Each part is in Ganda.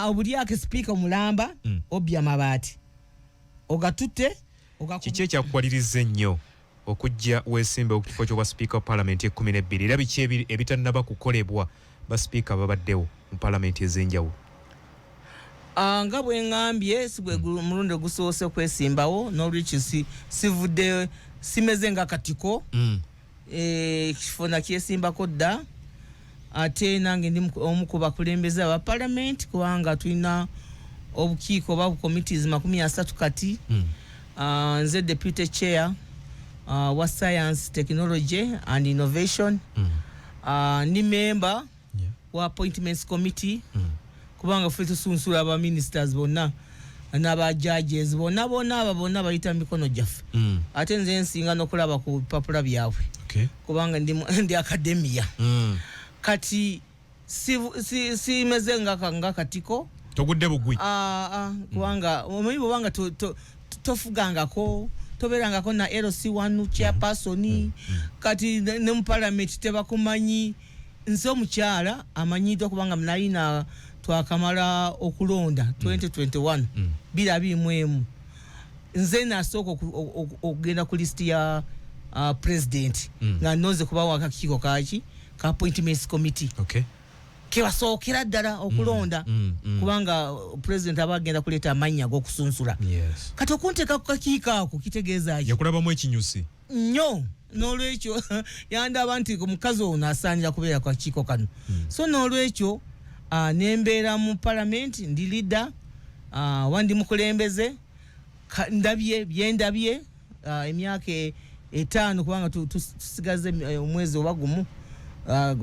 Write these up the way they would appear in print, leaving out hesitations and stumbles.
obulyake speaker mulamba obya mabati ogatutte kiki ekyakukwaliriza ennyo okujja weesimbe ku kifo ky'obwa speaker parliament ya 12 era biki ebitannaba kukolebwa ba speaker babaddewo mu parliament ez'enjawulo? Nga bwe ngambye sigwe mulundi gusoose kwesimbawo n'olwekyo sivudde simeze nga katiko ekifo nakyesimbako dda ate nange ndi omu ku bakulembeze aba parliament kubanga tulina obukiiko oba committees 30 kati nze deputy chair wa science technology and innovation ni member wa appointments committee kubanga ffe tusunsula aba ministers bonna n'aba judges bonna bayita mikono gyaffe ate nze nsinga n'okulaba ku bipapula byabwe kubanga ndi academia kati simeze nga katiko togudde bugwi kubanga omuyibo bwanga tofugangako toberangako na LC1 chairperson kati ne mu parliament tebakumanyi nze omukyala amanyiddwa kubanga mnalina twakamala okulonda 2021 2021 nze nasooka okugenda ku list ya president nga noze kubawo akakiiko kaki ka appointments committee kebasookera ddala okulonda kubanga president abagenda kuleeta amannya g'okusunsula kati okunteeka ku kakiiko ako kitegeeza ki yakulabamu ekinyusi nnyo n'olwekyo yandaba nti omukazi ono asaanira kubeera ku kakiiko kano so n'olwekyo nembeera mu parliament ndi leader wandi mukulembeze byendabye emyaka 5 kubanga tusigaze omwezi oba gumu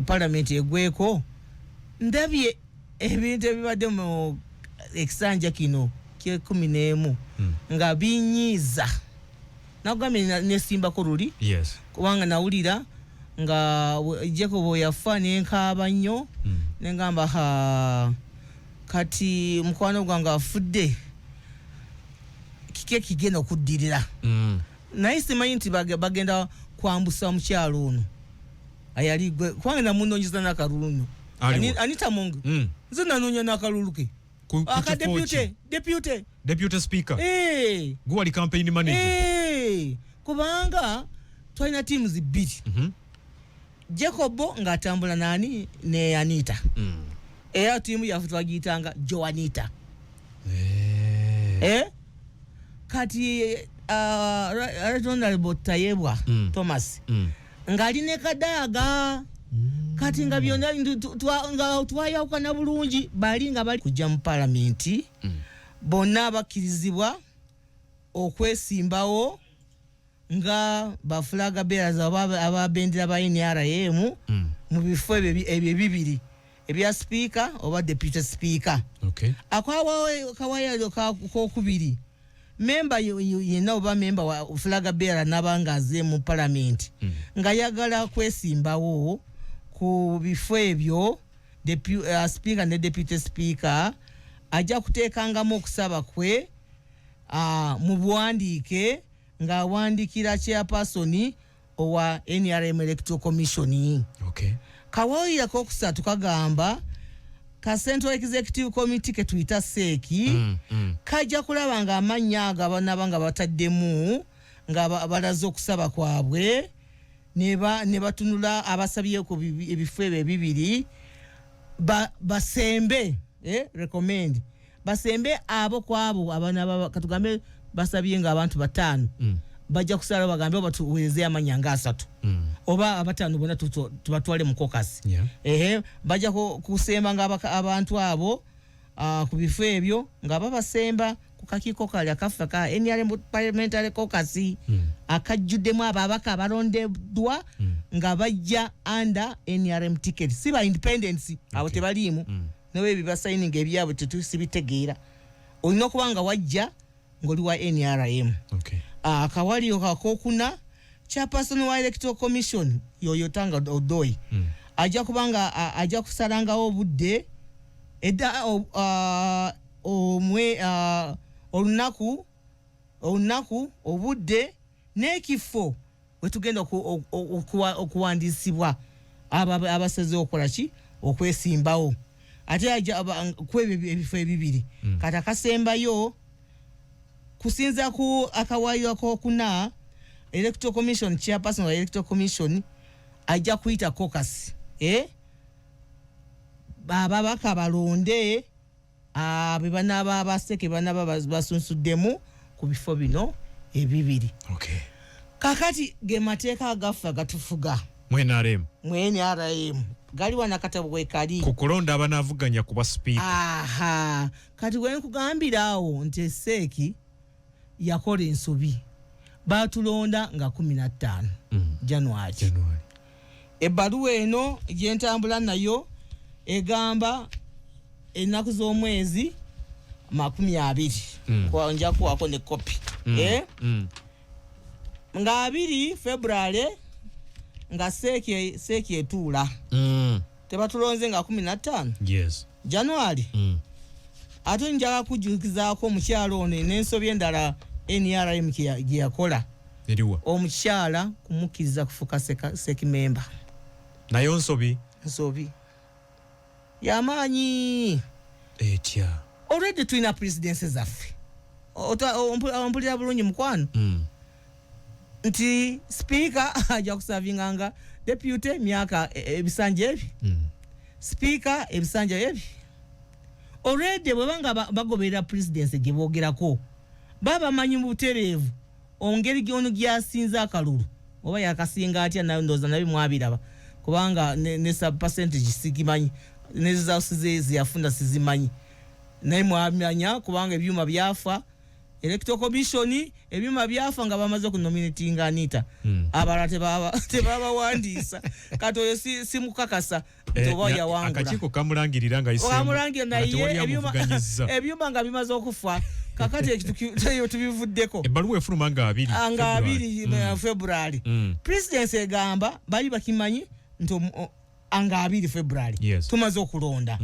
parliament egweko ndabye ebintu ebibadde mu ekisanja kino kye-11 nga binyiiza nakugambye nesimbako luli kubanga nawulira nga Jacob yafa nenkaaba nnyo nengamba kati mukwano gwange afudde kike kigenda okuddirira naye simanyi nti bagenda kwambusa omukyalo ono ayali kubanga namunonyeza n'akalulu Anita Mongo nze nanoonya n'akalulu ke aka deputy speaker gwe wali campaign manager kubanga twalina teams 2 Jacob ng'atambula nani ne Anita era tiimu yaffe twagiyitanga Joanita kati Honorable Tayebwa Thomas ng'ali ne Kadaga kati nga byonna nga twayawukana bulungi bali nga bali kujja mu parliament bonna bakkirizibwa okwesimbawo nga bafulaga bearers ababendera ba NRM mu bifo ebyo bibiri ebya speaker oba deputy speaker kawaya kokubiri member yenna oba member wa flaga bearer nabangaze mu parliament nga yagala kwesimbawo ku bifo ebyo speaker ne deputy speaker ajja kuteekangamu okusaba kwe mu buwandiike nga wandikira chairperson owa NRM Electoral Commission. Kawaida kokusatu kagamba ka Central Executive Committee ke tuita seki kajja kulaba nga amannya agabana banga bataddemu nga balazo okusaba kwabwe ne batunula abasabye ku ebifo ebibiri basembe recommend basembe abo kwabo abana katugambe basabye nga abantu 5 bajja kusala bagambe batuweze amanya nga 3 oba abatano bona tubatwale mu caucus bajja kusemba nga abantu abo ku bifo ebyo nga babasemba ku kakiiko kali akafa ka NRM parliamentary caucus akajjuddemu ababaka abalondeddwa nga bajja under NRM ticket si ba independence abo tebaliimu nawe bibasigning ebyabwe tetusibitegeera olina kubanga wajja ngoli wa NRM akawali okakokuna chairperson wa Electoral Commission yoyo Tanga Odoi ajja kubanga ajja kusalangawo obudde edda olunaku obudde n'ekifo wetugenda okuwandisibwa abasaze okola ki okwesimbawo ate kwebyo ebifo ebibiri kati akasembayo kusinza ku akawaayiro k'okuna electoral commission chairperson wa electoral commission ajja kuyita caucus ababaka balonde be banaaba abaseke banaaba basunsuddemu ku bifo bino ebibiri. Okay. Kakati ge mateeka agaffe agatufuga mu NRM gali wana katabo we kali ku kulonda abanavuganya kuba speaker. Aha, kati we nkugambira awo nti Seeki yakola ensobi batulonda nga 15 January. Ebbaluwa eno gyentambula nayo egamba ennaku z'omwezi 20 kwa nja kuwako ne copy nga 2 February nga Seeki etuula tebatulonze nga 15 yes January ate njala kujukizaako omukyalo ono n'ensobi endala NRM gye yakola eriwa omukyala kumukkiriza kufuka Seeki member nayo nsobi yamaanyi etya already tulina presidency zaffe ompulira bulungi mukwano nti speaker ajja kusavinganga deputy myaka ebisanja ebi speaker ebisanja ebi already bwebanga bagoberera presidency gye boogerako baba manyi mu butereevu ongeri gyono gyasinza akalulu oba yakasinga atya nayo ndooza nabi mwabiraba kubanga ne sub percentage sigimanyi nezizawusize ziyafunda sizimanyi naye mwamanya kubanga ebyuma byafa electoral commission ebyuma byafa nga bamaze okunominatinga Anita abala tebaba wandiisa kati oyo simukakasa toba yawangula akakiiko kamulangirira nga ebyuma nga bimaze okufa kakati ekitu tubivuddeko ebbaluwa efuluma nga 2 February presidency egamba bali bakimanyi nti anga 2 February tumaze okulonda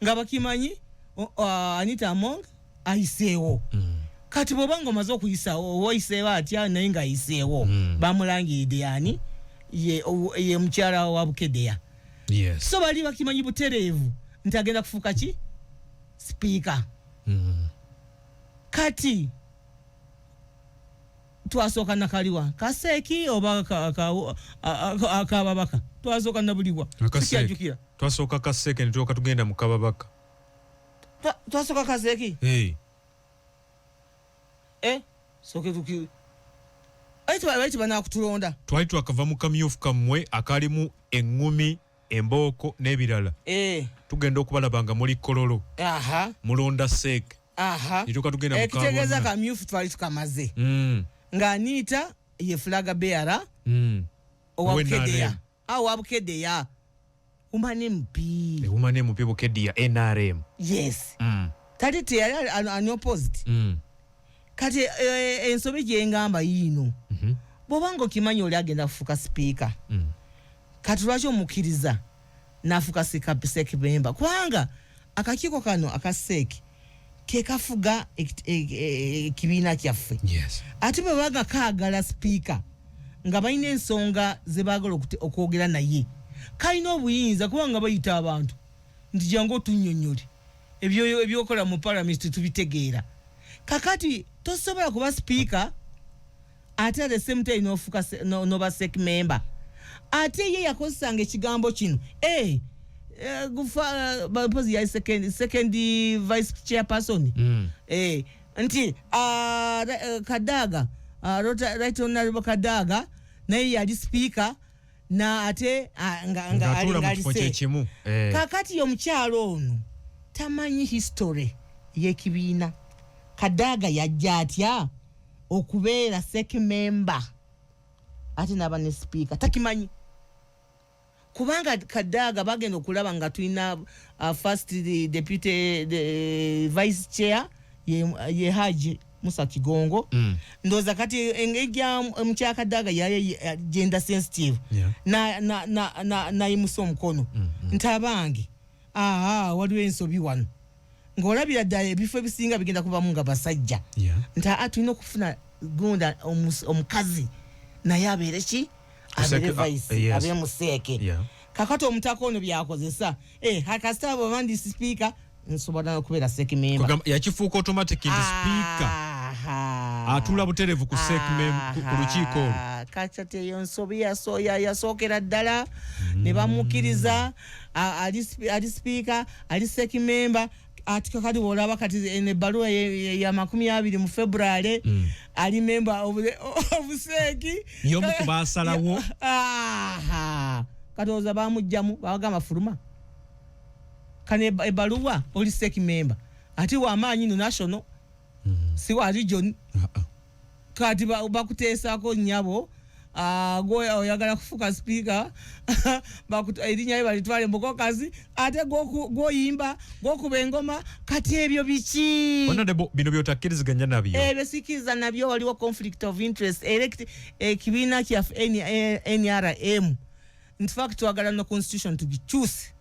nga bakimanyi Anita Among ayiseewo kati bwobanga omaze okuyisawo oyiseewo atya naye nga ayiseewo bamulangiridde yani ye mukyala wa Bukedeya so bali bakimanyi butereevu nti agenda kufuuka ki speaker kati twasooka nakaliwa Kaseeki oba akababaka twasooka nabuliwa sikyajjukira twasooka Kaseeki ne tulyoka tugenda mu kababaka twasooka Kaseeki soke tuki aiti banakutulonda twali twakava mu kamyufu kammwe akalimu eŋŋumi embooko n'ebirala tugenda okubalabanga muli kololo mulonda Seeki nituka tugenda ekitegeeza kamyufu twali tukamaze nga Anita ye flaga bearer owa Bukedeya umane mpi Bukedeya NRM yes tali teyali ani opposite kati ensobi gyengamba yiino bw'obanga okimanyi oli agenda kufuuka speaker kati lwaki omukkiriza n'afuuka Seeki member kubanga akakiiko kano aka Seeki ke kafuga ekibiina kyaffe ate bwe baga kaagala speaker nga balina ensonga ze baagala okwogera naye kalina obuyinza kubanga bayita abantu nti jangu otunnyonnyole ebyokola mu parliament tubitegeera kakati tosobola kuba speaker ate at the same time noba Seeki member ate ye yakozesanga ekigambo kino pozi ya second vice chairperson nti Kadaga right honorable Kadaga naye yali speaker na ate nga ali kakati omukyalo ono tamanyi history y'ekibiina Kadaga yajja atya okubeera Seeki member ate naba ne speaker takimanyi kubanga Kadaga bagenda okulaba nga tulina first deputy vice chair ye Haji Musa Kigongo ndoza kati engejja mukya Kadaga yali gender sensitive na imuso omukono ntabange waliwo ensobi wano ng'olabira ddala ebifo ebisinga bigenda kubamu nga basajja tulina okufuna gunda omukazi naye abeere ki abeere vice abeere mu Seeki kakato omutaka ono byakozesa hakasita abavandisi speaker nsobola okubeera sek member yakifuuka automatic nti speaker atula buterevu ku sek ku lukiiko kacate eyo nsobi yasookera ddala ne bamukkiriza ali speaker ali sek member ati kakati olaba kati ne balua ya 20 mu February ali member of seki yomu kubasalawo katoza bamujjamu bagamba fuluma kane ebaluwa oli seki member ati wa manyi no national si wa region kati bakuteesako nyabo go oyagala kufuka speaker erinya balitwale mbokokazi ate go yimba go kubengoma kati ebyo biki ona debo bino byotakkiriziganya nabyo besikiza nabyo waliwo conflict of interest elect kibina kya NRM in fact twagala no constitution tugichuse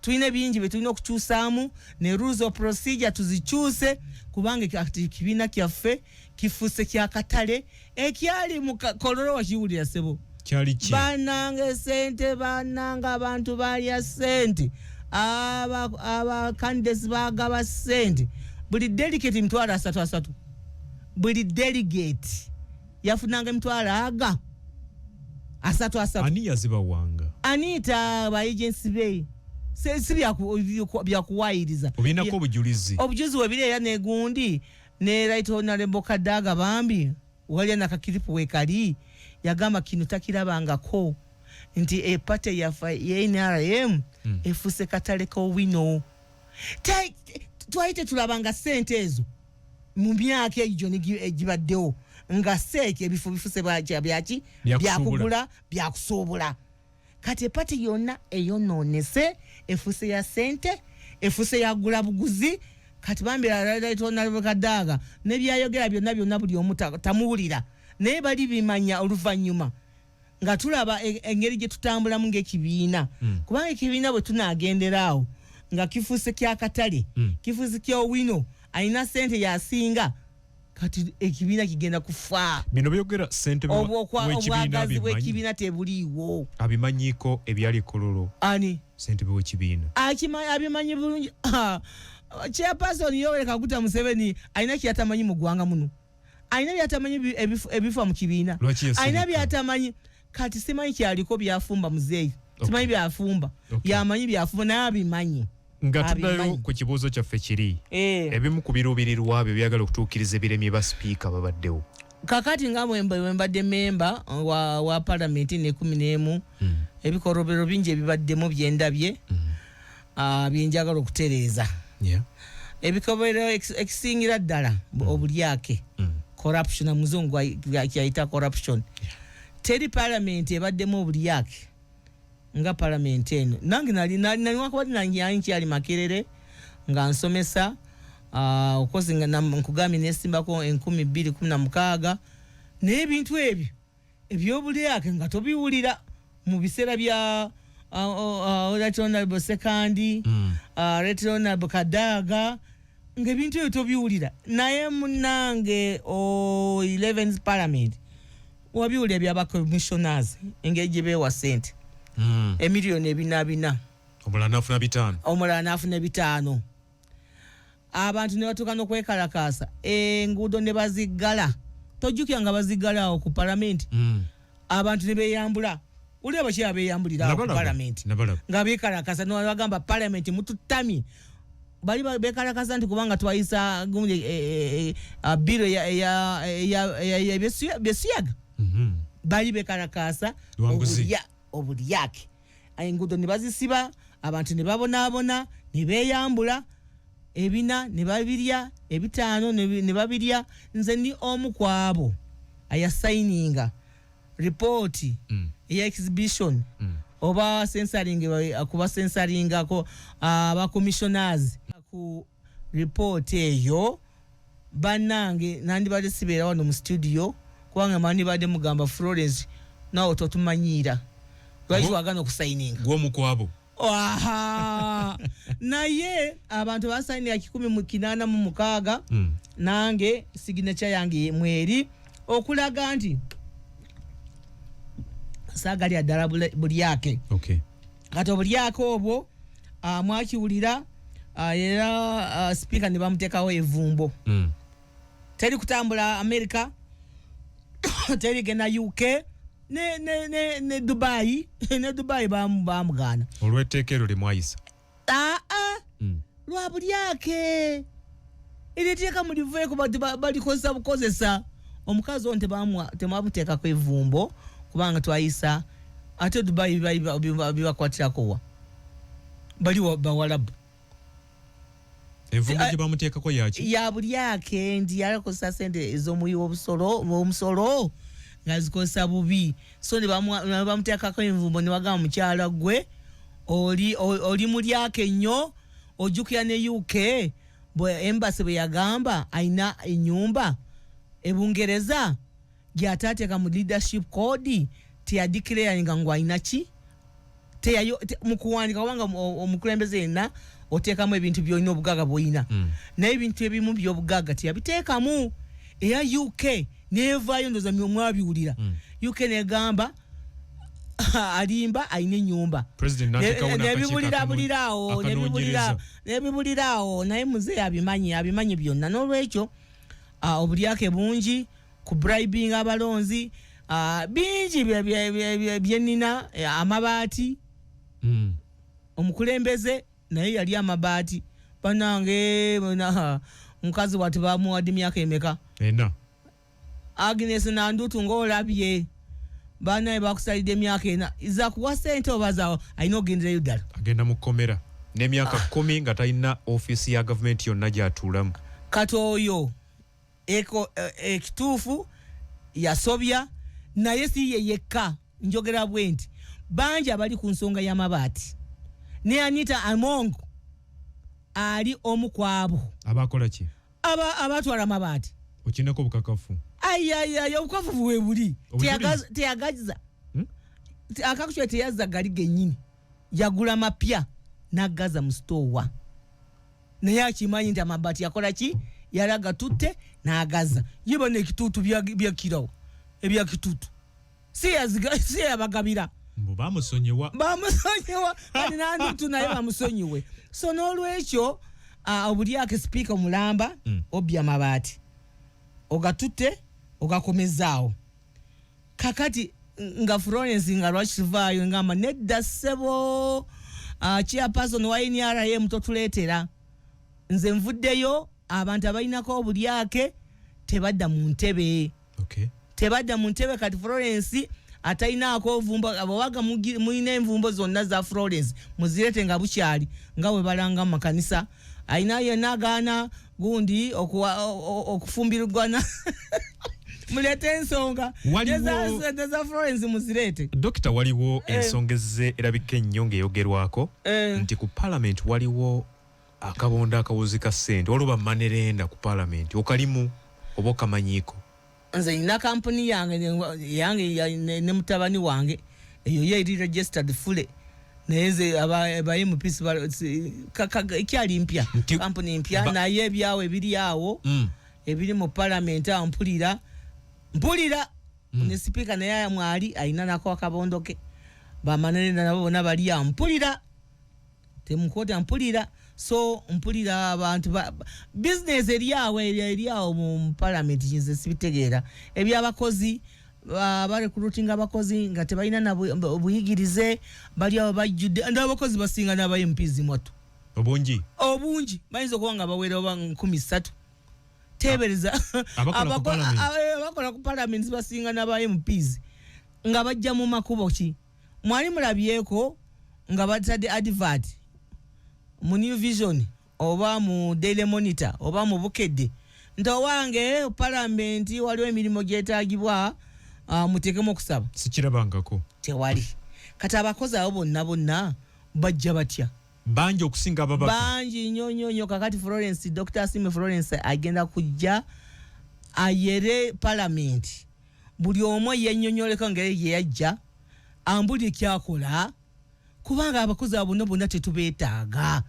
tuine bingi betulina okukyusaamu ne rules of procedure tuzikyuse kubanga kibina kyaffe kifuse kya katale ekyali mu kololo wakiwulira sebo kyali ki banange sente bananga abantu balya sente aba candidates bagaba sente buli delegate mtwala 3 buli delegate yafunanga mtwala aga 3 ani yaziba wanga anita ba agency bay sesi byakuwayiriza obinako obujulizi webireera negundi ne right honorable Kadaga bambi wali na kakiripu wekali yagamba kino takirabangako nti party ya NRM efuse katale ko wino twaite tulabanga sente ezo mu myaka ejo egibaddewo nga seke ebifu bifuse byaki byakugula byakusobola kati party yonna eyononese efuse ya sente efuse ya gula buguzi kati bambi right honorable Kadaga ne byayogera byonna buli omuta tamuwulira naye bali bimanya oluvanyuma nga tulaba engeri gye tutambulamu ng'ekibiina kubanga ekibiina bwe tunaagenderaawo nga kifuse kya katale kifuse kya wino alina sente yasinga kati ekibiina kigenda kufa bino byogera sente obwagazi bw'ekibiina tebuliiwo abimanyiko ebyali kololo ani sente bw'ekibiina abimanyi bulungi chairperson Yoweri Kaguta Museveni alina kyatamanyi mu ggwanga muno alina byatamanyi ebifa mu kibiina alina byatamanyi kati simanyi kyaliko byafumba muzeeyi simanyi byafumba yamanyi byafumba naye abimanyi nga tuddayo ku kibuuzo kyaffe kiri ebimu ku biruubirirwa byo byagala okutuukiriza ebiremye ba sipiika babaddewo kakati nga mbadde memba wa parliament ne 11 ebikolobero bingi ebibaddemu byendabye byenjagala okutereeza ebikobero ekisingira ddala obulyake corruption muzungu kyayita corruption teri parliament ebaddemu obulyake nga parliament eno nange nali wakubadde nanyanyi kyali Makerere nga nsomesa okozi nga nkugambye nesimbako 2016 naye ebintu ebyo ebyobulyake nga tobiwulira mu biseera bya Right Honorable Sekandi Right Honorable Kadaga ng'ebintu ebyo tobiwulira naye munange 11th parliament wabiwulira byaba commissioners engeri gye beewa sente emiliyoni 4 omulala n'afuna 5 abantu ne batuuka n'okwekalakaasa enguudo ne baziggala tojjukira nga baziggala awo ku parliament abantu ne beeyambula uli abakyala beeyambulira ku parliament nga beekalakasa nibagamba parliament mututamye bali beekalakasa nti kubanga twayisa biro byesiyaga bali beekalakasa obulyake enguudo ne bazisiba abantu ne babonaabona ne beeyambula 4 ne babirya 5 ne babirya nze ndi omu ku abo ayasayininga report ya exhibition oba censoring kuba censoringako aba commissioners ku report eyo banange nandi bade sibera wano mu studio kubanga mani bade mugamba Florence nawo totumanyira lwaki wagana okusayininga gwomu kwabo naye abantu basayininga 186 nange signature yange mweri okulaga nti sagali adala bulyake kati obulyako obwo mwakiwulira era speaker ne bamuteekawo evumbo teri kutambula America teri genda UK ne Dubai ne Dubai bamugana olweteekero limwayisa lwa bulyake eriteeka mu liveeko balikozesa bukozesa omukazi ono temwabuteekako evumbo kubanga twayisa ate Dubai bibakwatirako wa bali bawalabu evumbo gye bamuteekako yaki ya bulyake ndi yalakozesa sente ez'omuyi w'omusolo nga zikozesa bubi so ne bamuteekako envumbo ne bagamba mukyala gwe oli mulyake nnyo ojjukira ne UK embassy bwe yagamba ayina ennyumba ebungereza gy'ataateeka mu leadership code teyadeclaringa ngu ayina ki mu kuwandika kubanga omukulembeze yenna oteekamu ebintu byolina obugagga bw'olina naye ebintu ebimu by'obugagga teyabiteekamu era UK neevaayo ndoza mwabiwulira UK negamba alimba ayina ennyumba nebibuliraawo naye muzeeyi abimanyi byonna n'olwekyo obulyake bungi ku bribing abalonzi bingi byenina amabaati omukulembeze naye yali amabaati banange mukazi wati bamuwadde emyaka emeka Agnes Nandutu ng'olabye banaye bakusalidde emyaka ena iza kuwa sente obazaawo ayina ogendereyo ddala agenda mu kkomera n'emyaka 10 nga talina ofiisi ya gavumenti yonna gy'atuulamu kati oyo ekituufu yasobya naye si ye yekka njogera bwe nti bangi abali ku nsonga y'amabaati ne Anita Among ali omu ku abo abakola ki abatwala amabaati okinako bukakafu obukafu bwe buli teyagaza akakushwe teyazza gali gennyini yagula mapya n'aggaza mu sitoowa naye akimanyi nti amabaati yakola ki yalaga tutte n'agazza ye bano ekituutu byakirawo ebyakituutu si yabagabira bamusonyiwa kati Nandutu naye bamusonyiwe so n'olwekyo obulyake sipiika omulamba obbya amabaati ogatutte ogakomezaawo kakati nga Florence nga lwakivaayo ngamba nedda ssebo chairperson wa NRM totuleetera nze nvuddeyo abantu abalinako obulyake tebadda mu ntebe tebadda mu ntebe kati Florence atayinaako ovumbo abawaga muyina envumbo zonna za Florence muzireete nga bukyali nga bwe balanga mu makanisa ayina yenna agaana gundi okufumbirugwana mulete ensonga za Florence muzireete Dokita waliwo ensonga ezze erabika ennyo ng'eyogerwako nti ku Parliament waliwo akabonda akawuzika ssente oluba manerenda ku Parliament okalimu oba okamanyiiko nze nina kampuni yange ne mutabani wange eyo yeri registered fule naye nze aba MPs ekyali mpya kampuni mpya naye ebyawo ebiri awo ebiri mu Parliament mpulira ne sipiika naye mwali ayina nako akabondo ke bamanene nabo bonna bali mpulira temukoota mpulira so mpulira abantu business eriawo mu Parliament nze sibitegeera ebyabakozi barecruiting abakozi nga tebalina na obuyigirize bali abo bajjudde ndabakozi basinga n'aba MPs mwatu obungi bayinza okuba nga bawera oba 13 tebereza abakola ku Parliament basinga n'aba MPs nga bajja mu makubo ki mwali mulabyeko nga batadde advert mu New Vision oba mu Daily Monitor oba mu Bukedde ntowange Parliament waliwo emirimu gyetaagibwa mutekemu okusaba sikirabangako tewali kati abakozi abo bonna bajja batya bangi okusinga ababaka bangi nnyo kakati Florence Dr. Asime Florence agenda kujja ayere Parliament buli omu yennyonnyoleka ngeri ye yajja ambuli kyakola kubanga abakozi abo bonna tetubeetaaga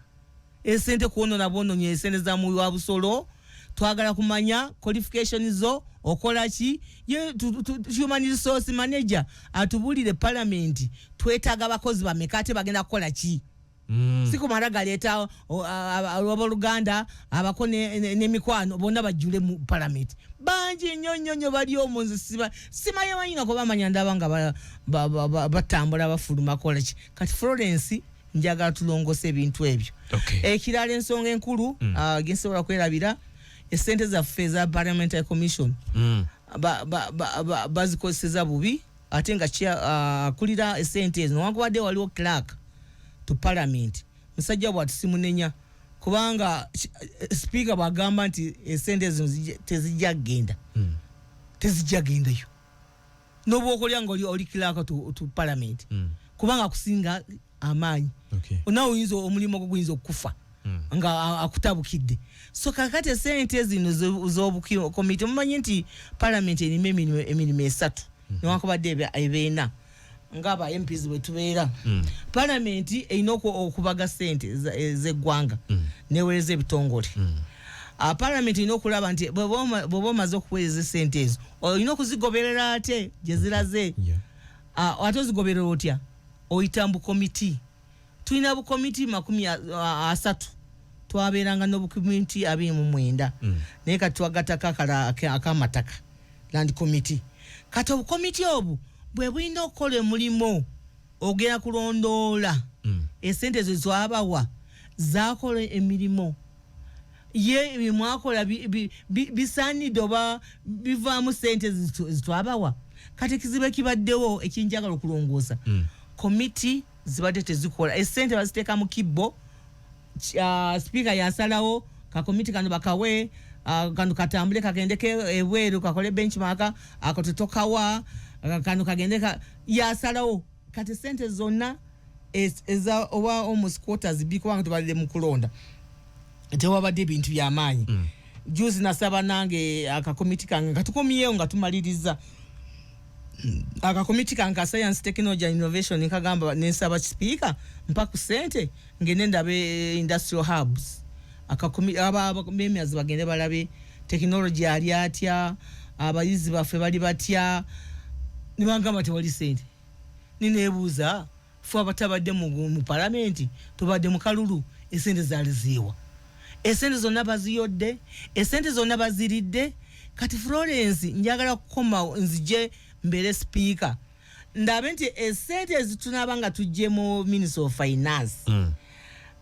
esente kuonoona bwonoonya esente za muwi wa busolo twagala kumanya qualification zo okola ki ye human resource manager atubulire parliament twetaaga bakozi bameka ate bagenda kukola ki siku mara galeta Oluganda abako n'emikwano bonna bajjule mu parliament banji nnyonnyonyo bali omunzi simaye banyina kuba amanya ndaba nga batambula bafuluma kola ki kati Florence njagala tulongose ebintu ebyo ekirala ensonga enkulu gensobola kwerabira esente zaffe eza parliamentary commission bazikozeseza bubi ate nga akulira esente ezo newankubadde waliwo clerk to parliament musajja bwati simunenya kubanga speaker bwagamba nti esente ezo tezijja genda tezijja gendayo nobu okolya nga oli clerk to parliament kubanga kusinga amaanyi onawo oyinza omulimu guyinza okufa nga akutabukidde so kakati esente zino z'obukomiti mumanyi nti parliament erimu emirimu esatu newankubadde ebeena ngaba MPs bwe tubeera parliament erina okubaga sente ez'eggwanga neweereza ebitongole parliament erina okulaba nti bw'oba omaze okuweereza sente ezo olina okuzigoberera ate gye ziraze ate ozigoberera otya oyita mu bukomiti tulina bukomiti 30 twabeeranga n'obukomiti 29 naye kati twagattako akamataka land committee kati obukomiti obwo bwe bulina okukola emulimo ogenda kulondoola esente ezo zwabawa zakola emirimu ye bimwakola bisaanidde oba bivaamu sente zitwabawa kati kizibe kibaddewo ekinjagala okulongoosa komiti zibadde tezikola esente baziteeka mu kibbo speaker yasalawo kakomiti kano bakawe kano katambule kagendeke ebweru kakole benchmark akototokawa kano kagendeka yasalawo kati sente zonna eza oba almost quarters biko tubadde mu kulonda tewabadde ebintu by'amaanyi juzi nasaba nange akakomiti kange katukomyewo nga tumaliriza akakomiti kange science technology and innovation nkagamba nensaba speaker mpaku sente ngende ndabe industrial hubs akakomiti abamemyazi bagende balabe technology ali atya abayizi baffe bali batya nibangamba tewali sente nineebuuza fu abatabadde mu parliament tubadde mu kalulu esente zaliziwa esente zonna baziyodde esente zonna baziridde kati Florence njagala kukoma nzije mbere speaker ndabe nti esente ezitunaba nga tujje mu Ministry of Finance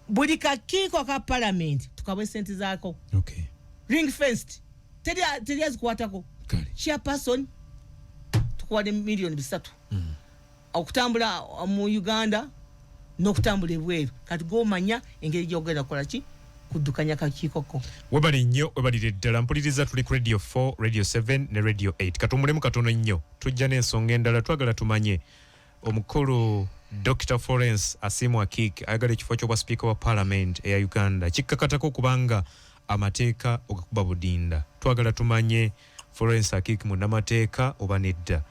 buli kakiiko ka parliament tukabwe sente zaako ring fenced teri azikwatako chairperson tukwade milioni 3 okutambula mu Uganda n'okutambula ebweru kati gomanya engeri gyogenda kola ki kudukanya kakiikoko webali nnyo webalire ddala mpuliriza tuli ku radio 4 radio 7 ne radio 8 katumulemu katono nnyo tujja n'ensonga endala twagala tumanye omukulu Dr. Florence Asiimwe Akik ayagala ekifo ky'obwa speaker wa parliament eya Uganda kikkakatako kubanga amateeka ogakuba budinda twagala tumanye Florence Akik munnamateeka oba nedda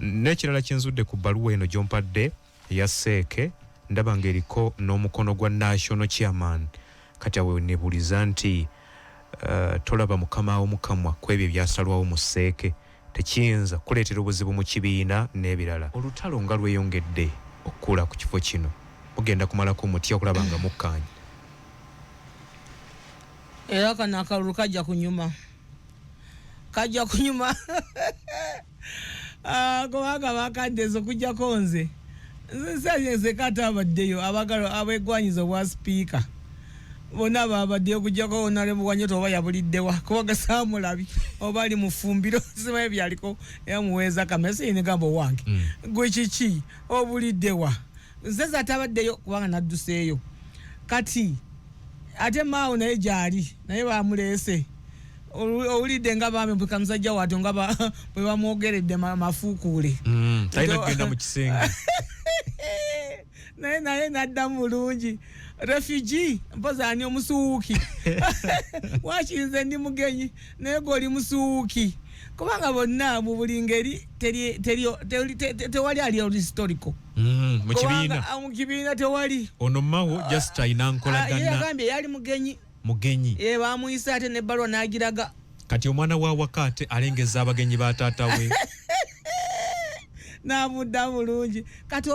n'ekirala kyenzudde ku bbaluwa eno gyompadde eya Seeke ndaba ng'eriko n'omukono gwa national chairman kati awe nebuliza nti tolaba mukama omukamwa kwebyo byasalwawo mu Seeke tekiyinza kuleetera obuzibu mu kibiina n'ebirala olutalo nga lweyongedde okukula ku kifo kino ogenda kumalako omutya okulaba nga mukkaanya era kana akalulu kajja kunyuma kubanga bakaddezo kujjako nze nze katabaddeyo abagalo abegwanyiza obwa speaker bonna babaddeyo kujjako onalemu wanyoto oba yabuliddewa kubaga saamulabi oba ali mufumbiro simaye byaliko yamuweeza kamesi negamba wange gwe kiki obuliddewa nze zatabaddeyo kubanga nadduseeyo kati ate maawo naye gyali naye bamuleese owulidde nga bambi mpika musajja watyo nga bwe bamwogeredde mafuukuule talina kugenda mu kisenge naye naddamu bulungi refugee mpozi ani omusuuki wakinze ndi mugenyi naye goli musuuki kubanga bonna mu buli ngeri tewali ali historical mu kibiina tewali ono mawo just ayina nkolagana yagambye yali mugenyi bamuyisa ate nebbalwa n'agiraga kati omwana wa wakate alengeza abagenyi ba taata we n'amudda bulungi kati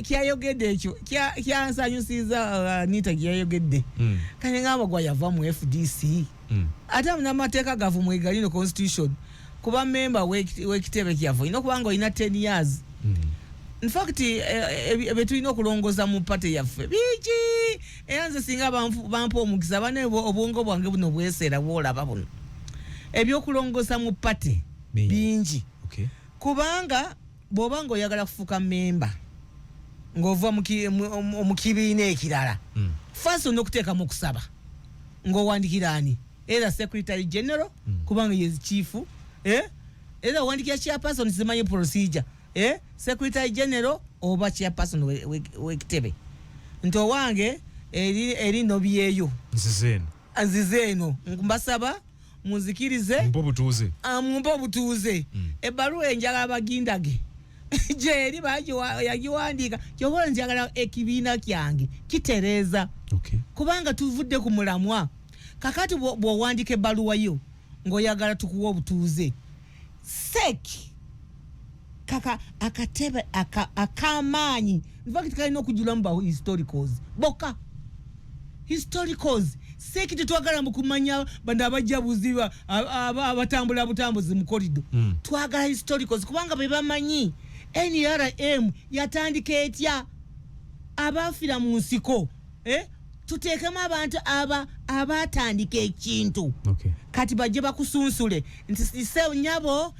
kyayogedde ekyo kyansanyusiza Anita kyayogedde kanye ngamba gwa yava mu FDC ate n'amateeka gavu mu Igalino constitution kuba member w'ekitebe kyaffe olina okuba nga olina 10 years in fact betulina okulongoza mu party yaffe biki era nze singa bampa omukisa bane obwongo bwange buno bweseera bwolaba buno ebyokulongoza mu party bingi kubanga bw'oba nga oyagala kufuuka memba ng'ova mu kibiina ekirala first olina okuteekamu okusaba ng'owandikira ani era secretary general kubanga ye chief era owandikira chairperson zimanyi procedure secretary general oba chairperson w'ekitebe nti owange eri nobyeyo nzizeeno mbasaba munzikirize mumpe obutuuze ebbaluwa enjagala bagindage jeri yagiwandiika kyobola njagala ekibiina kyange kitereeza kubanga tuvudde ku mulamwa kakati bw'owandika ebbaluwa yo ng'oyagala tukuwa obutuuze seki kaka akatebe akamaanyi nfakiti kalina okujulamu ba historicals boka historicals seki tetwagala mukumanya banda abajabuziba abatambula butambuzi mu korido twagala historicals kubanga be bamanyi NRM yatandika etya abafira mu nsiko tuteekemu abantu abatandika ekintu kati bajje bakusunsule nti se nyabo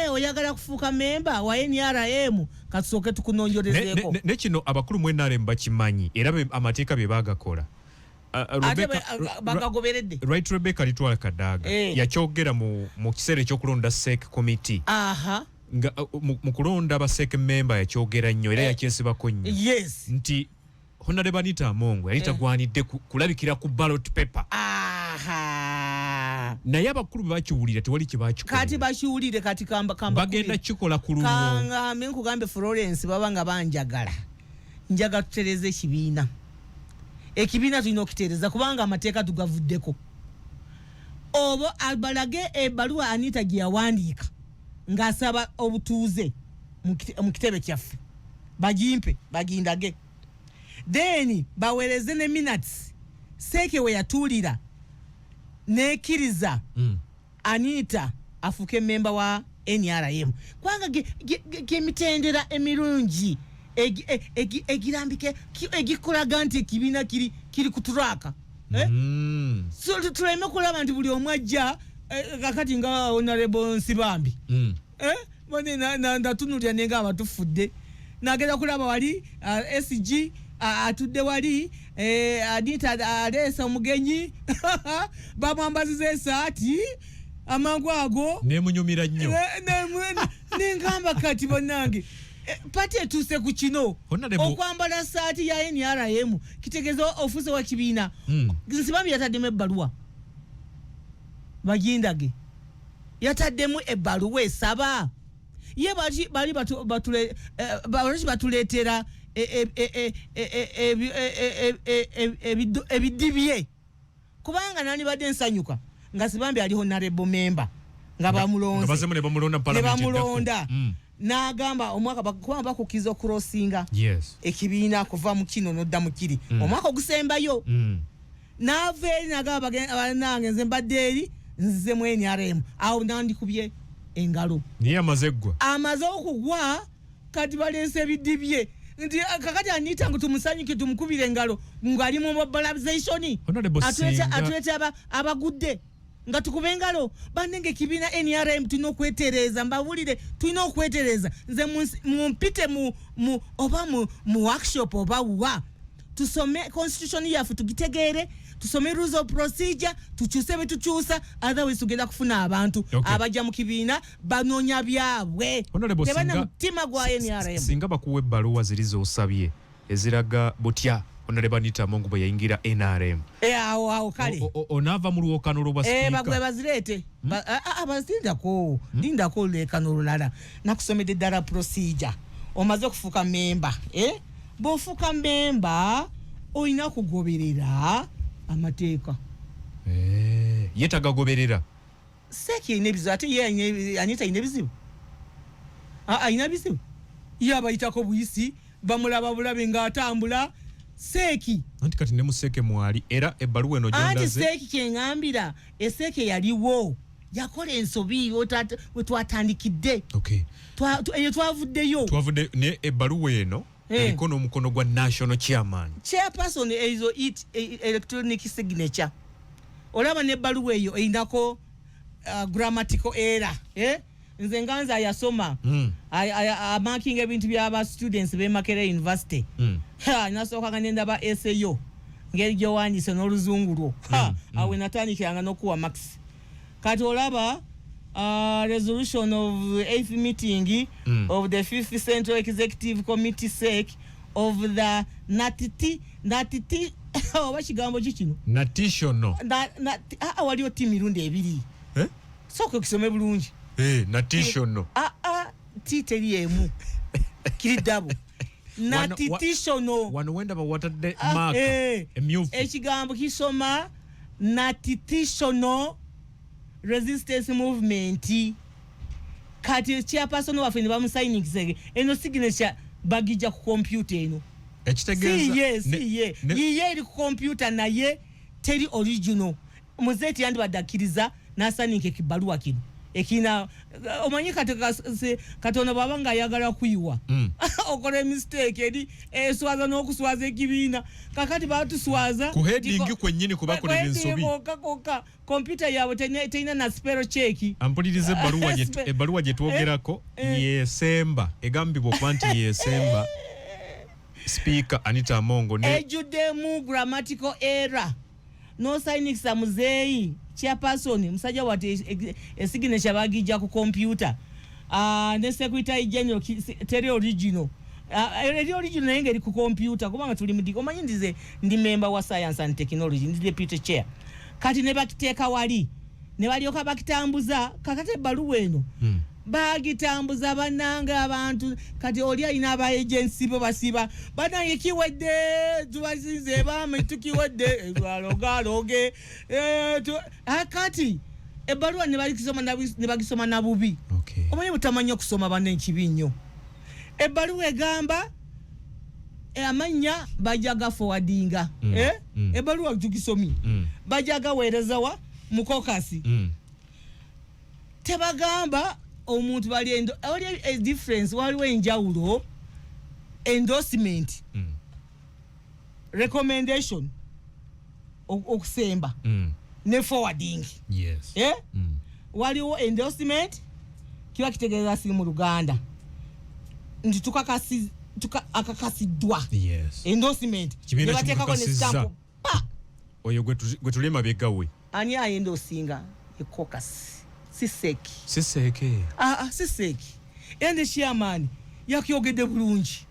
oyagala kufuuka memba wa NRM katusooke tukunonjolezeeko ne kino abakulu mu NRM bakimanyi era amateeka bye baagakola bagagoberedde right Rebecca Litwala Kadaga yakyogera mu kiseera ekyokulonda SEC committee nga mu kulonda ba SEC member yakyogera nnyo era yakyesibako nnyo yes nti Honorable Anita Amongo yali tagwanidde kulabikira ku ballot paper naye abakulu bakiwulira tewali kye bakikola kati bakiwulire kati kamba bagenda kikola ku luno kanga nkugambe Florence baba nga banjagala njaga tutereze ekibiina tulina okitereeza kubanga amateeka tugavuddeko obo albalage ebbaluwa Anita gye yawandiika ng'asaba obutuuze mu kitebe kyaffe bagimpe bagindage then baweereze ne minutes Seeke we yatuulira nekkiriza Anita afuke memba wa NRM kubanga gemitendera emirungi egirambike egikolaga nti ekibiina kiri kuturaka so tuleme kulaba nti buli omu ajja kakati nga Honorable Nsibambi ndatunulira nenga abatufudde nagenda kulaba wali SG atudde wali Anita aleesa omugenyi bamwambaziza esaati amangu ago nemunyumira nnyo nengamba kati bonnange pati etuuse ku kino okwambala saati ya NRM kitegeeza ofuuse wa kibiina Nsibambi yataddemu ebbaluwa bagindage yataddemu ebbaluwa esaba ye bali batuleetera ebidibye kubanga nani badde nsanyuka nga Nsibambi ali honorable member nga bamulonda n'agamba omwaka kuba bakukiza okurosinga ekibiina kuva mu kino n'odda mu kiri omwaka ogusembayo n'ava eri n'agamba banange nze mbadde eri nzize mu NRM awo nandikubye engalo niye amaze okugwa kati baleese ebidibye nti kakati Anita ngo tumusanyike tumukubire engalo ng'ali mu mobilization atuleta abagudde nga tukube engalo banenge kibiina NRM tulina okwetereeza mbabulire tulina okwetereeza nze mumpite oba mu workshop oba wa tusome constitution yaffe tugitegeere tusome rules of procedure tukyuse betukyusa otherwise tugenda kufuna abantu abajja mu kibiina banoonya byabwe tebana mutima gwa NRM singa bakuwa ebbaluwa ziri z'osabye eziraga butya Honorable Anita Amongo bwe yayingira NRM awo kale onaava mu lwokano lwa speaker bagwe bazireete lindako leekano olulala nakusomedde ddala procedure omaze okufuuka memba bw'ofuuka memba olina kugoberera amateeka ye tagagoberera Seeki ayina ebizibu ate ye Anita ayina ebizibu ayina bizibu ye abayitako buyisi bamulaba bulabe ng'atambula Seeki anti kati ne mu Seeke mwali era ebbaluwa eno gyondaze anti Seeki kyengambira Seeki yaliwo yakola ensobi we twatandikidde eyo twavuddeyo ne ebbaluwa eno eriko n'omukono gwa national chairperson ezo electronic signature olaba n'ebbaluwa eyo eyinako grammatical error nze nganza yasoma amaking ebintu by'aba students be Makerere University nasooka nga nendaba SAO ngeri gyowandiise n'oluzungu lwo awe natandikiranga n'okuwa max kati olaba resolution of 8th meeting of the 5th Central Executive Committee SEC of the NATT oba kigambo kikino national waliwo ti mirundi ebiri sooka okisome bulungi national ti teri emu kiri dabo natititional wano wenda bawatadde mark emyufu ekigambo kisoma natititional resistance movement kati chairperson waffe ne bamusigning eno signature bagijja ku computer eno ekitegeeza yiye eri ku computer naye teri original muzeti yandibadde akkiriza n'asaniika ekibaluwa kino ekina omanyi katono baba nga ayagala kuyiwa okola mistake eri eswaza n'okuswaza ekibiina kakati batuswaza ku heading kwennyini kubakola ensobi koka computer yaabwe terina na spell check ampuliriza ebbaluwa gye twogerako yesemba egambibwa okuba nti yesemba Speaker Anita Amongo ejjuddemu grammatical error no signikisa muzeeyi chairperson musajja wati signature bagijja ku computer ne secretary general teri original naye ngeri ku computer kubanga tuli mudigo omanyi ndi member wa science and technology ndi deputy chair kati ne bakiteeka wali ne balyoka bakitambuza kakati ebbaluwa eno bagitambuza bannanga abantu kati oli alina aba agency bo basiba bannange kiwedde tubasinze bame tukiwedde lwalogaloge kati ebbaluwa ne bagisoma na bubi omanyi butamanya okusoma banne enkibi nnyo ebbaluwa egamba amanya bajaga forwardinga ebbaluwa tugisomi bajaga weerezawa mu kokasi tebagamba omuntu bali a difference waliwo enjawulo endorsement recommendation okusemba ne forwarding waliwo endorsement kiba kitegeeza si mu Luganda nti akakasiddwa endorsement ne bateekako ne stamp oyo gwe tuli emabeggawe ani ayendosinga ekokasi Siseki ende chairman yakyogedde bulungi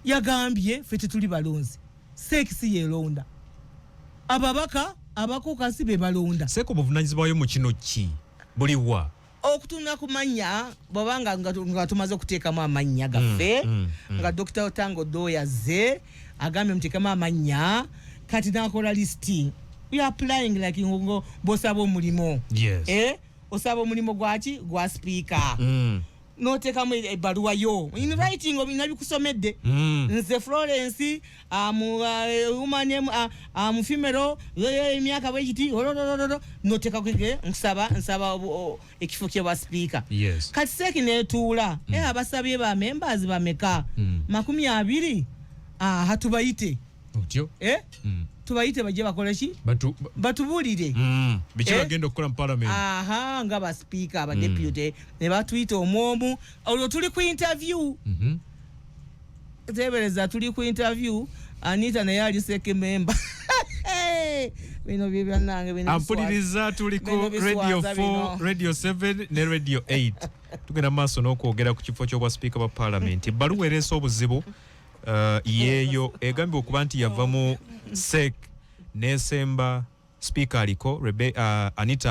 yagambye ffe tetuli balonzi Seeki si yeelonda ababaka abakokasi be balonda Seeko buvunanyizibwayo mu kino ki buliwa okutunda ku mannya bwabanga nga tumaze okuteekamu amannya gaffe nga Dr. Otango Doyaze agambye muteekamu amannya kati nakola listing we are applying like ngo bosaba omulimo osaba omulimo gwaki gwa speaker notekamu ebbaluwa yo in writing obinabikusomedde nze Florence mu female emyaka bwekiti noteka kwege nsaba ekifo kye bwa speaker kati Seeki netuula abasabye ba members bameka 20 hatubayite otyo tubayite bajje bakole ki batubulire biki bagenda okukola mu parliament nga ba speaker aba deputy ne batuyita omwomu olwo tuli ku interview tebereza tuli ku interview Anita naye ali Seeki member bino byanange bino ampuliriza tuli ku radio 4 radio 7 ne radio 8 tugenda maaso n'okwogera ku kifo ky'obwa speaker wa parliament ebbaluwa ereese obuzibu yeeyo egambye okuba nti yava mu SEC nesemba speaker aliko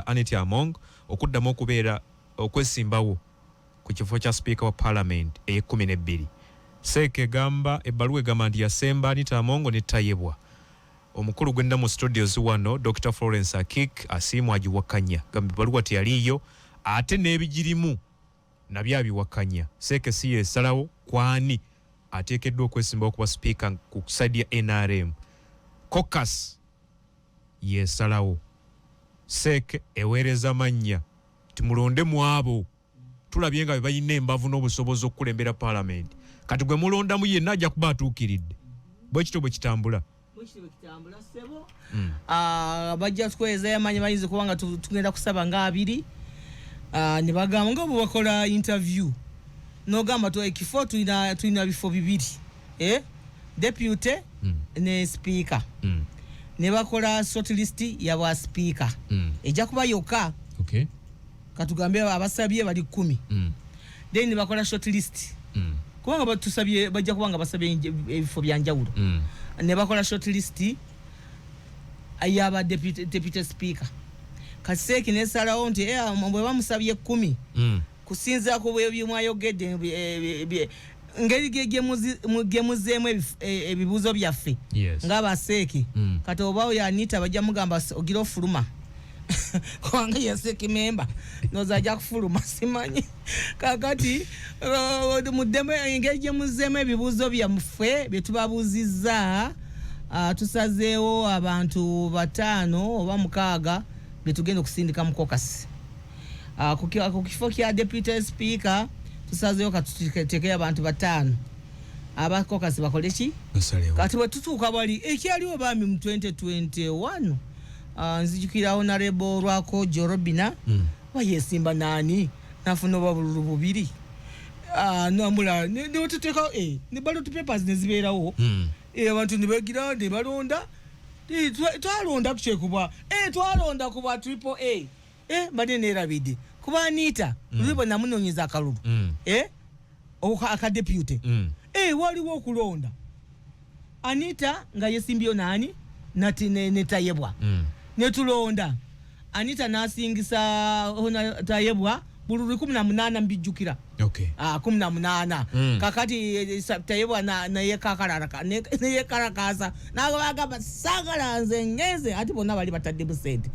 Anita Among okuddamu okubeera okwesimbawo ku kifo kya speaker wa parliament e12 SEC egamba ebbaluwa egamba nti yasemba Anita Among ne tayebwa omukulu gwenda mu studios wano Dr. Florence Akik asiimu agiwakanya gambe baluwa teyaliyo ate n'ebigirimu nabyo abiwakanya. Seeke si yesalawo kwani ateekeddwa okwesimbawo kuba speaker ku side ya NRM. Caucus yesalawo. Seeke eweereza mannya timulonde mu abo tulabye nga bayina embavu n'obusobozi okukulembera parliament. Kati gwe mulondamu yenna ajja kuba atuukiridde. Bwe kityo bwe kitambula. Sebo bajja tukweza amanyi bayinza kubanga tugenda kusaba nga abiri ne bagamba nga bwe bakola interview n'ogamba tu ekifo tulina bifo bibiri deputy ne speaker ne bakola short list ya bwa speaker ejja kuba yokka katugambe abasabye bali 10 then ne bakola short list kubanga batusabye bajja kubanga basabye ebifo byanjawulo ne bakola short list ayaba deputy speaker Kaseki ne salawo nti bwe bamusabye 10 kusinza ku bwe mwayogedde ngeri gemuzeemu ebibuuzo byaffe ng'abaseeki kati oba yanita bajja mugamba ogira ofuluma kubanga yaseeki memba noza ajja kufuluma simanyi kakati muddemu engeri gyemuzeemu ebibuuzo byaffe bye tubabuuzizza tusazeewo abantu 5 oba 6 bye tugenda okusindika mu caucus ku kifo kya deputy speaker tusazeewo katuteekeye abantu 5 aba caucus bakole ki kati bwe tutuuka bali ekyaliwo baami mu 2021 nzijukira honorable Lwako Jorobina wayesimba nani nafuna obululu 2 nomula ne tuteeka ne ballot papers ne zibeerawo abantu ne bagira ne balonda twalonda kukyekubwa twalonda kuba triple A bade nerabide kuba Anita lulibo namunonyeza akalulu aka deputy waliwo okulonda Anita nga yesimbyo nani nati netayebwa netulonda Anita nasingisa hona tayebwa bululu 18 mbijukira 18 kakati tayebwa na yekakararaka ne yekarakaza nagaba sagala nze ngeze ati bonna bali batadde busende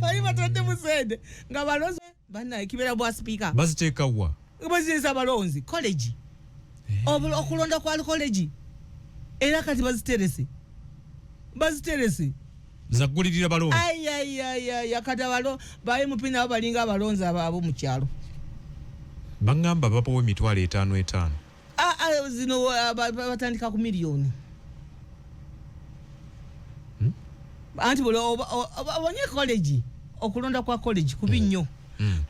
bali batadde busende nga baloze bana ekibera bwa speaker baziteeka wa bazisa balonzi college okulonda kwa college era kati baziterese zagulirira balonzi yakata balo baye mupina balinga abalonzi abo mu kyalo bangamba bapowe 5,500 zino batandika ku miliyoni anti bolo abanye college okulonda kwa college kubinyo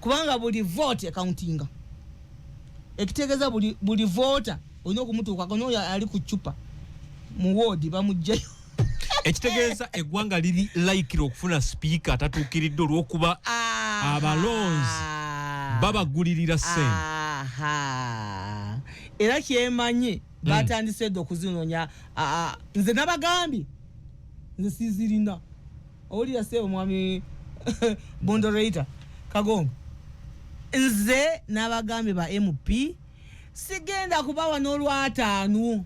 kubanga buli vote accounting ekitegeeza buli voter olina okumutuuka kono ali ku chupa mu ward bamujjayo ekitegeeza eggwanga liri laikira okufuna speaker atatuukiridde olw'okuba abalonzi babagulirira ssente era kyemanye batandise dde okuzinonya nze nabagambye nze sizirina owulira sebo mwami bondoreita Kagongo nze nabagambye ba MP sigenda kubawa n'olwataano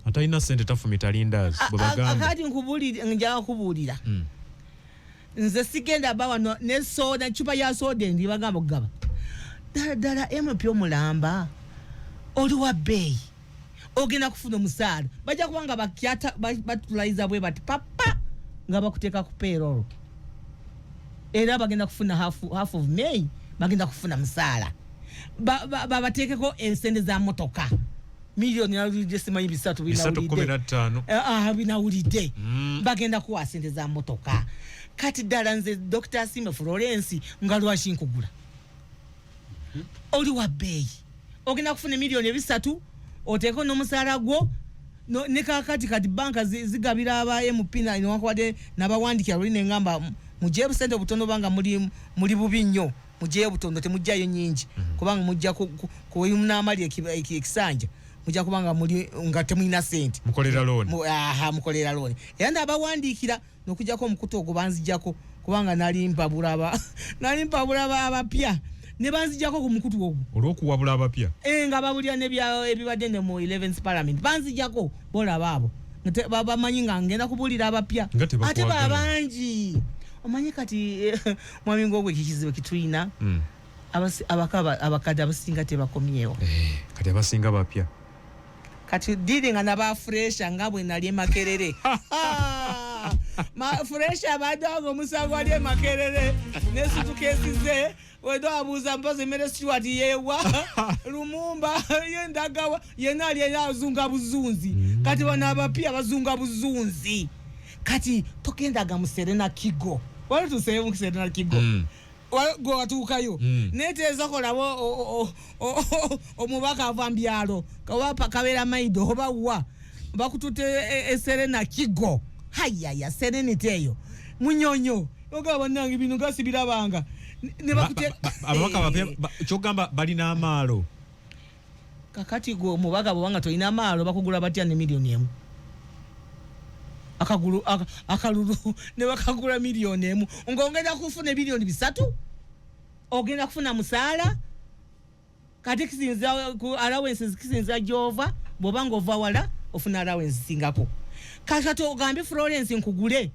atalina ssente tafumita lindazi bwe bagamba akati njaga kubuulira nze sigenda bawa ne soda chupa ya soda ndi bagamba kugaba ddala MP omulamba oli wa bbeeyi ogenda kufuna omusaala bajja kubanga bakyata batulaiza bwe bati papa nga bakuteeka ku payroll era bagenda kufuna half of May bagenda kufuna musaala babateekeko ensende za motoka milioni alulidde simanyi 315 binawulidde bagenda kuwa sente za motoka kati ddala nze Dr. Sime Florence nga lwaki nkugula oli wa bbeeyi ogenda kufuna milioni 3 oteeko n'omusaala gwo ne kakati kati banka zigabira aba MP newankubadde n'abawandikira luli nengamba mugyeyo busente butono banga muli bubi nnyo mugyeyo butono temugjayo nyingi kubanga mujja kuweyumunamali ekisanja mujja kubanga muli nga temulina sente mukolera looni mukolera looni era n'abawandikira n'okujjako omukutu ogwo banzijjako kubanga nali mpabula abapya ne banzijjako ku mukutu ogwo olw'okuwabula abapya nga babulira ebibadde ne mu 11th parliament banzijjako bolaba abo baba manyi nga ngenda kubulira abapya ate babangi omanyi kati mwami ngogwe kikizibu kitulina abakadde abasinga tebakomyewo kati abasinga bapya kati diri nga naba fresha nga bwe nali Makerere fresha badogo musango ali Makerere nesutukesize wedo abuza mpoze mere Stewart yewa Lumumba yendagawa yenali yazunga buzunzi kati bana abapya bazunga buzunzi kati tokendaga mu Serena Kigo wali tuseye mu Serena Kigo go atukayo neteza kolabo omubaka avambyalo kawapa kabera maido oba wa bakutute Serena Kigo hayaya Serenity eyo munyonyo ogaba nangi bino gasibira banga ne bakute ababaka bapya kyogamba balina amaalo kakati go mubaka bwanga toina amaalo bakugula batya ne milioni emu akalulu ne bakagula milioni emu ngongenda kufuna bilioni 3 ogenda kufuna musala kati kisinza ku allowances kisinza jova bobanga ova wala ofuna allowance singako kakato ogambe Florence nkugule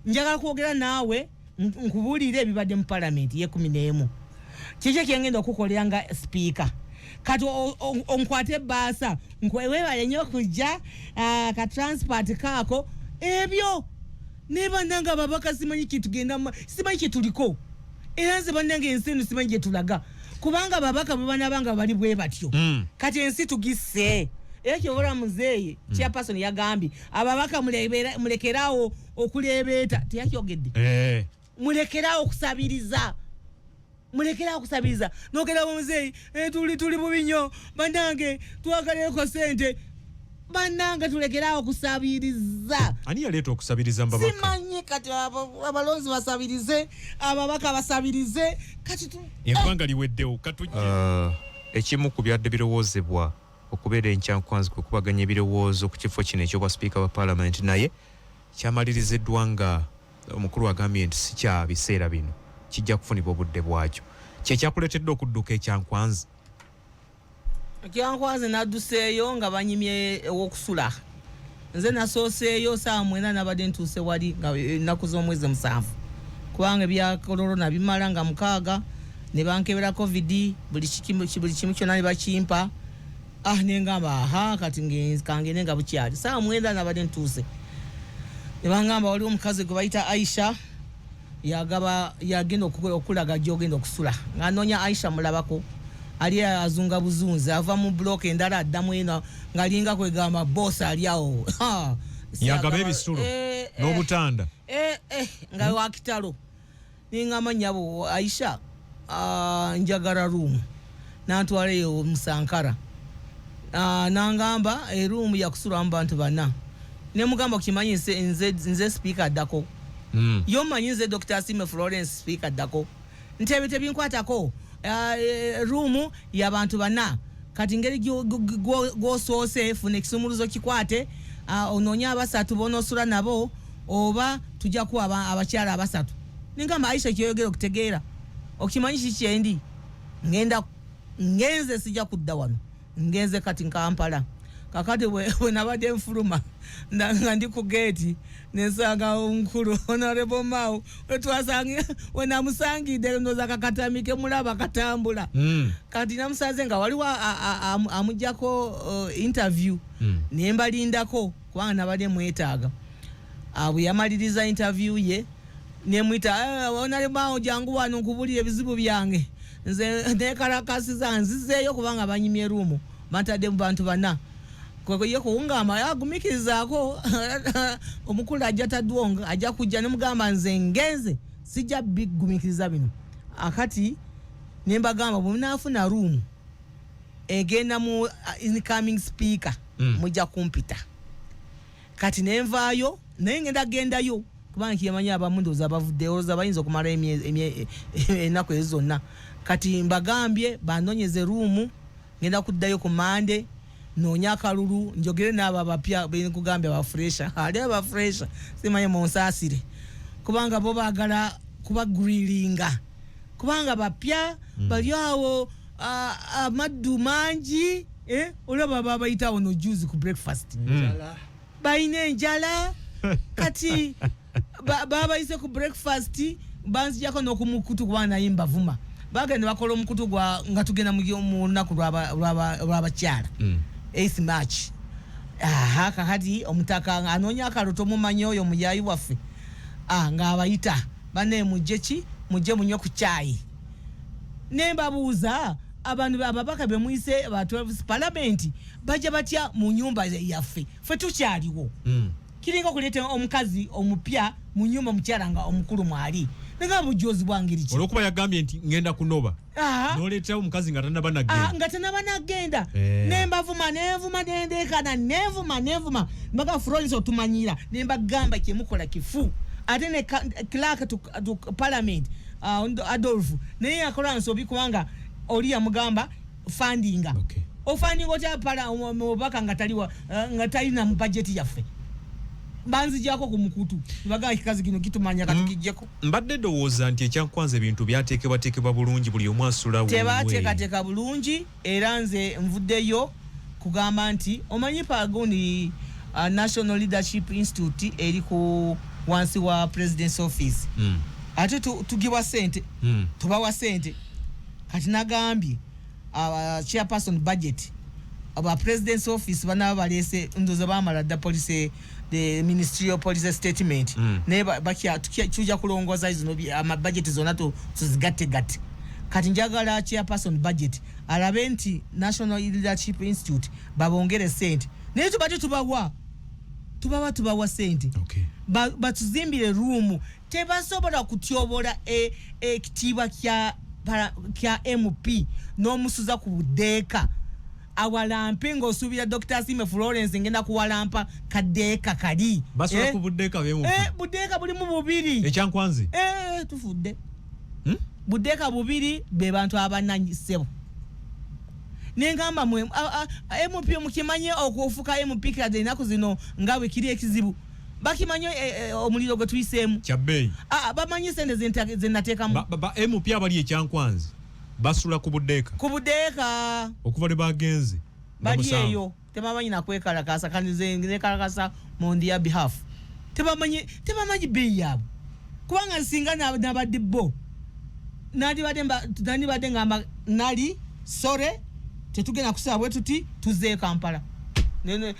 njagala kwogera nawe nkubulire ebibadde mu parliament ye 11 kije kyengenda okukolera nga speaker kati onkwate basa nkwewe balenyo kujja ka transport kako ebyo neba nanga babaka simanyi kitugenda simanyi kituliko eranze banange ensinu simanyi jetulaga kubanga babaka bana banga bali bwe batyo kati ensi tugisse ekyo bora muzeyi chairperson yagambi ababaka mulekerawo okulebeta tiyakyogedde mulekerawo kusabiriza nokera muzeyi tuli bubinyo banange twagaleko sente bananga tulekerawo kusabiriza ani yaleeta okusabiriza mbabaka simanyi kati abalonzi basabirize ababaka basabirize kati eggwanga liweddewo katujja ekimu ku byadde birowoozebwa okubeera enkyankwanzi kwe kubaganya ebirowoozo ku kifo kino ekyobwa speaker wa parliament naye kyamaliriziddwa nga omukulu agambye nti si kya biseera bino kijja kufunibwa obudde bwakyo kyekyakuleetedde okudduka ekyankwanzi Kyankwanze nadduseeyo nga banyimye okusula nze nasooseeyo saa mwena nabadde ntuuse wali nga ennaku z'omwezi 7 kubanga bya corona bimala nga 6 ne bankebera covid buli kimu kyonna ne bakimpa nengamba kati kangene nga bukyali saa mwenda nabadde ntuuse ne bangamba waliwo omukazi gwe bayita Aisha yagenda okulaga gy'ogenda okusula nga noonya Aisha mulabako ali azunga buzunzi ava mu block endala addamu eno ngalinga kwegamba boss ali awo yagaba ebisulo n'obutanda nga wakitalo ningamba nyabo Aisha njagala room nantwaleyo musankara nangamba room yakusula mu bantu bana ne mugamba kukimanyi nze speaker addako yo manyi nze Dr. Asime Florence speaker addako ntebe tebinkwatako room y'abantu bana kati ngeri gwosoose fune kisumuluzo kikwate ononya abasatu bonosula nabo oba tujja kuwa abakyala abasatu ningamba Aisha kyoyogera okutegeera okimanyi kikyendi ngenze sijja kudda wano ngenze kati Kampala kakati we nabadde nfuluma nga ndi ku gate nesanga onkulu honorable Mao we namusangidde ndoza kakatamike mulaba katambula kati namusaze nga waliwo amujjako interview nembalindako kubanga nabadde mwetaaga bwe yamaliriza interview ye nemwita honorable Mao jangu wano nkubulire ebizibu byange nze nekarakasiza nzizeeyo kubanga banyimye rumu bantadde mu bantu bana kwekwe kuungama yagumikizaako omukulu ajja tadwonga ajja kujja ne mugamba nze ngenze sijja bigumikiriza bino akati nembagamba bwemunaafuna room egenda mu incoming speaker mujja kumpita kati nenvaayo naye ngenda gendayo kubanga kiyamanya abamu ndowooza abavuddeyo za bayinza okumala ennaku ezo zonna kati mbagambye banonyeze room ngenda kuddayo ku Monday noonya akalulu njogere n'abo abapya benkugambye abafresha ali abafresha simanyi munsaasire kubanga bo baagala kubagrilinga kubanga bapya bali awo amaddu mangi olaba babayitawo no juice ku breakfast bayina enjala kati babayise ku breakfast banzijako n'okumukutu kuba naye mbavuma bagenda bakola omukutu nga tugenda mu lunaku lw'abakyala 8th March kakati omutaka anoonya akaloto mumanyi oyo muyayi waffe ng'abayita bane mujje munywe ku caayi ne mbabuuza abantu ababaka be muyise ba 12 parliament bajja batya mu nyumba yaffe ffe tukyaliwo kiringa okuleeta omukazi omupya mu nyumba mukyala nga omukulu mwali nga bujozi bwangiri ki olwokuba yagambye nti ngenda kunoba n'oleetawo omukazi nga tanaba nagenda nembavuma nevuma mbaga Florence otumanyira nembagamba kyemukola kifu ate ne clerk to parliament Adolf naye akola nsobi kubanga oli yamugamba fundinga ofundinga otya pala omubaka nga talina mu budget yaffe banzijako ku mukutu baga kikazi kino kitumanya katukijjeko mbadde ndowooza nti ekyankwanza ebintu byateekebwateekebwa bulungi buli omu asula tebateekateeka bulungi era nze nvuddeyo kugamba nti omanyi pagundi National Leadership Institute eri ku wansi wa President's Office ate tugibwa sente tubawa sente kati nagambye chairperson budget aba President's Office banaba balese ndoza bamala da police the ministerial policy statement ne bakya tuja kulongoza izo ama budget zona tuzigatte kati njagala chairperson budget alabe nti National Leadership Institute babongere sente ne tubate tubawa sente batuzimbire room tebasobola kutyobola ekitiibwa kya MP n'omusuza ku budeeka awalampe ng'osuubira Dr. Sime Florence ngenda kuwalampa kadeeka kali basula ku budeeka budeeka bulimu bubiri ekyankwanzi tufudde budeeka bubiri be bantu abananyisebo nengamba mwe MP mukimanye okufuka MP kade naku zino ngawe kiri ekizibu bakimanye omuliro gwe tuyiseemu kyabbeeyi bamanyi sente zenateekamu MP abali ekyankwanzi basula ku budeeka okuva ne bagenze bali eyo tebamanyi nakwekalakasa kanize nekalakasa on their behalf tebamanyi beeyi yabo kubanga singa nabadde bo nandibadde ngamba nali sore tetugenda kusaba bwe tuti tuze Kampala ne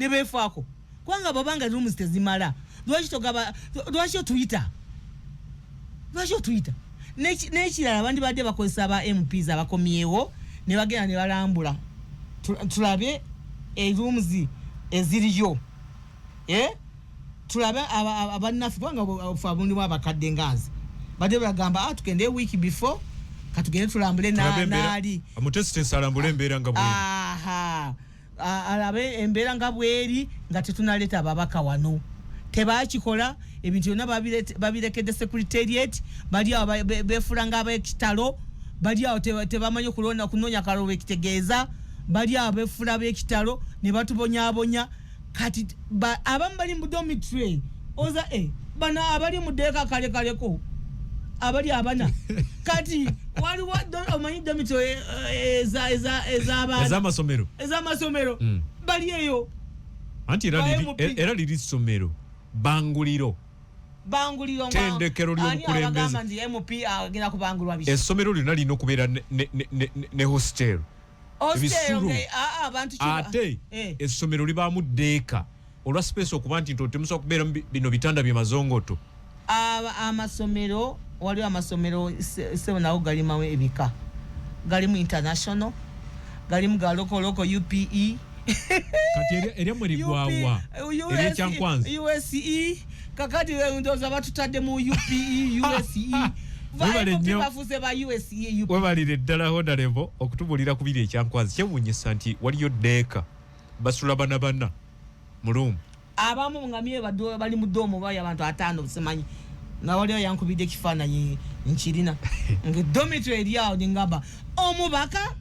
befaako kubanga babanga rooms tezimala lwaki tuyita n'ekirala abandi badde bakozesa aba MPs abakomyewo ne bagenda ne balambula tulabe rooms eziriyo tulabe abannaffe kubanga abundimu abakadde nganzi badde bagamba tugende week before katugende tulambule naali amutesitesi alambule embeera nga bweri alabe embeera nga bweri nga tetunaleeta ababaka wano tebakikola ebintu byonna babirekedde secretariat bali awo befula nga ab'ekitalo bali awo tebamanyi kunoonya kalolo ekitegeeza bali awo befula ab'ekitalo ne batubonyaabonya kati abamu bali mu dormitory oza bano abali mu ddeeka kalekaleko abali abana kati waliwo omanyi dormitory ez'amasomero bali eyo anti era liri ssomero banguliro tendekero ly'obukulembeze nti MP agenda kubangulwa biki essomero lyonna lirina okubeera ne hostel ebisulu ate essomero libaamu ddeeka olwa space okuba nti temusobola kubeera bino bitanda byemazongoto amasomero waliwo amasomero sebo nawo galimu ebika galimu international galimu ga local UPE kati eryamwe ligwawa eryekyankwanzi USE kakati ndoza batutadde mu UPE USE bafuse ba USE webalire ddala honorable okutubulira ku biri ekyankwanzi kyewuunyisa nti waliyo ddeeka basula bana mulumu abamu ngamye bali mu doomu bali abantu 5 simanyi na waliyo yankubidde ekifaananyi nkirina ng'eddomitry eryawo nengamba omubaka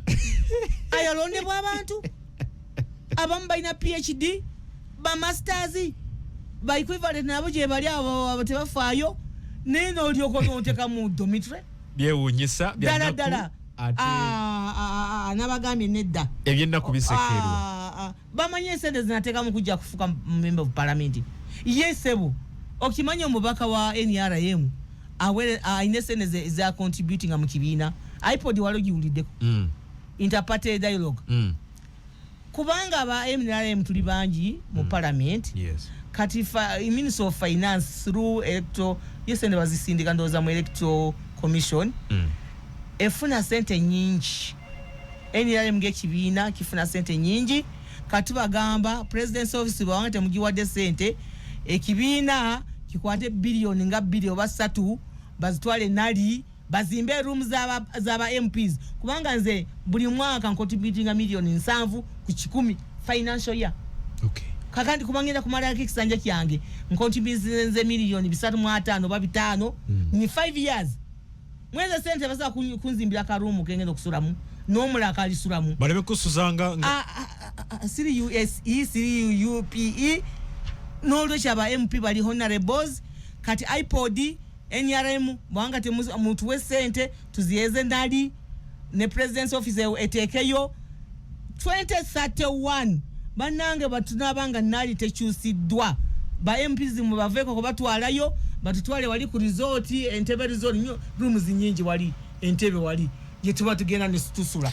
ayalondebwa abantu abamu balina PhD bamasters baequivalent nabo gye bali abo tebafaayo naye n'olyoka n'oteeka mu dormitory byewuunyisa ddala nabagambye nedda ebyennaku bisekerwa bamanye sente zinateeka mu kujja kufuka member of parliament yesebu okimanya omubaka wa NRM awere ine sente za contributing mu kibiina iPod walogiwuliddeko interparty dialogue kubanga aba NRM tuli bangi mu parliament kati Minister of Finance through electoral yesende bazisindika ndoza mu electoral commission efuna sente nyingi NRM ng'ekibiina kifuna sente nyingi kati bagamba president's office bawanga temugiwadde sente ekibiina kikwate billion nga billion oba 3 bazitwale nali bazimbe rooms zaba MPs kubanga nze buli mwaka ncontributing a million 7 ku 10 financial year kakandi kubangenda kumala kikisanja kyange ncontributing nze million 3.5 oba 5 ni 5 years mweze sente basa kunzimbira ka room kengenda kusulamu n'omulaka alisulamu balebe kusuzanga siri USE siri UPE n'olwekyo aba MP bali honorables kati iPod NRM bwanga temuntu w'essente tuziyeze nali ne president's office etekeyo 2031 banange batunabanga nali tekyusiddwa ba MPs mu baveko ko batwalayo batutwale wali ku resort Entebbe resort rooms nyingi wali Entebbe wali yetuba tugenda ne tusula